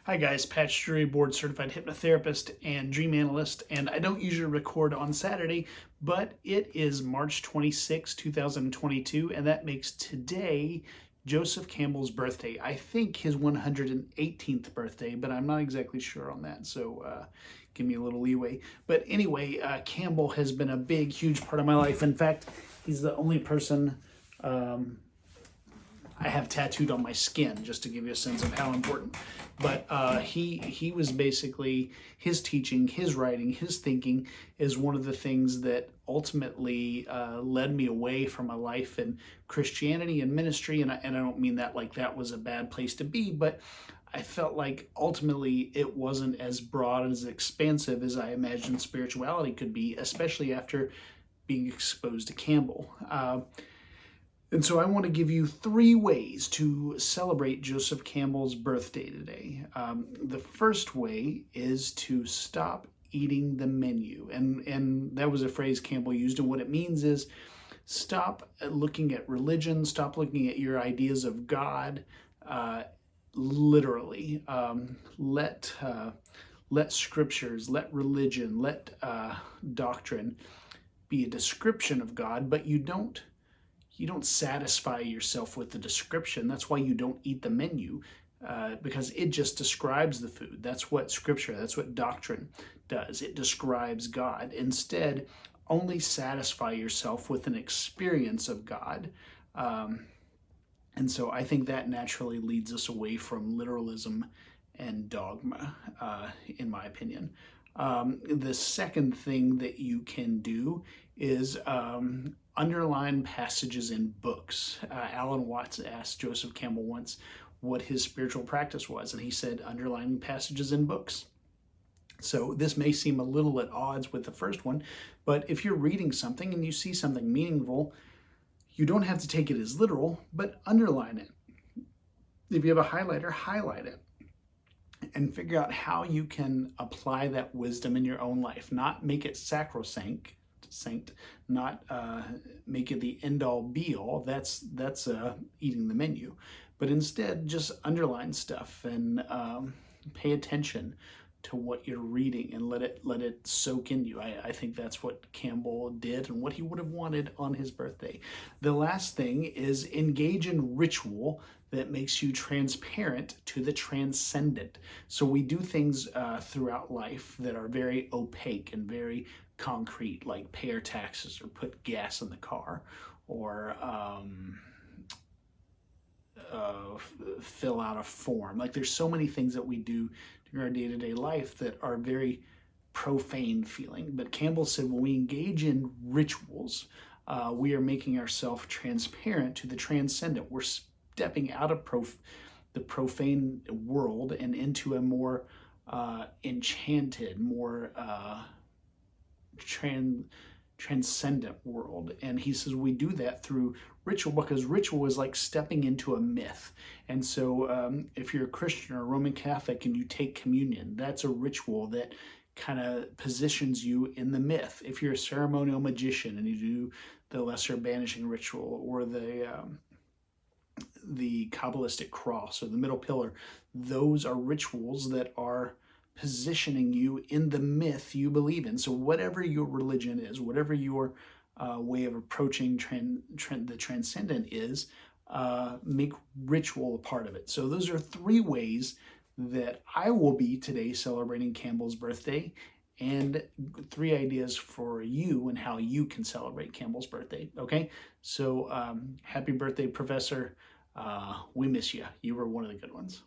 Hi guys, Pat Drury, board certified hypnotherapist and dream analyst, and I don't usually record on Saturday, but it is March 26, 2022, and that makes today Joseph Campbell's birthday. I think his 118th birthday, but I'm not exactly sure on that, so give me a little leeway. But anyway, Campbell has been a big, huge part of my life. In fact, he's the only person I have tattooed on my skin, just to give you a sense of how important. But he was basically, his teaching, his writing, his thinking is one of the things that ultimately led me away from a life in Christianity and ministry. And I don't mean that like that was a bad place to be, but I felt like ultimately it wasn't as broad and as expansive as I imagined spirituality could be, especially after being exposed to Campbell. And so I want to give you 3 ways to celebrate Joseph Campbell's birthday today. The first way is to stop eating the menu. And that was a phrase Campbell used. And what it means is stop looking at religion, stop looking at your ideas of God literally. Let scriptures, let religion, let doctrine be a description of God, but you don't satisfy yourself with the description. That's why you don't eat the menu, because it just describes the food. That's what scripture, that's what doctrine does. It describes God. Instead, only satisfy yourself with an experience of God. And so I think that naturally leads us away from literalism and dogma, in my opinion. The second thing that you can do is underline passages in books. Alan Watts asked Joseph Campbell once what his spiritual practice was, and he said underlining passages in books. So this may seem a little at odds with the first one, but if you're reading something and you see something meaningful, you don't have to take it as literal, but underline it. If you have a highlighter, highlight it and figure out how you can apply that wisdom in your own life. Not make it sacrosanct, not make it the end-all be-all. That's eating the menu. But instead, just underline stuff and pay attention to what you're reading and let it soak in you. I think that's what Campbell did and what he would have wanted on his birthday. The last thing is engage in ritual that makes you transparent to the transcendent. So we do things throughout life that are very opaque and very concrete, like pay our taxes or put gas in the car or fill out a form. Like there's so many things that we do during our day-to-day life that are very profane feeling. But Campbell said when we engage in rituals, we are making ourselves transparent to the transcendent. We're stepping out of the profane world and into a more enchanted, more transcendent world. And he says we do that through ritual, because ritual is like stepping into a myth. And so if you're a Christian or a Roman Catholic and you take communion, that's a ritual that kind of positions you in the myth. If you're a ceremonial magician and you do the lesser banishing ritual or the Kabbalistic cross or the middle pillar, those are rituals that are positioning you in the myth you believe in. So whatever your religion is, whatever your way of approaching the transcendent is, make ritual a part of it. So those are 3 ways that I will be today celebrating Campbell's birthday, and 3 ideas for you and how you can celebrate Campbell's birthday. Okay, so happy birthday, Professor. We miss you. You were one of the good ones.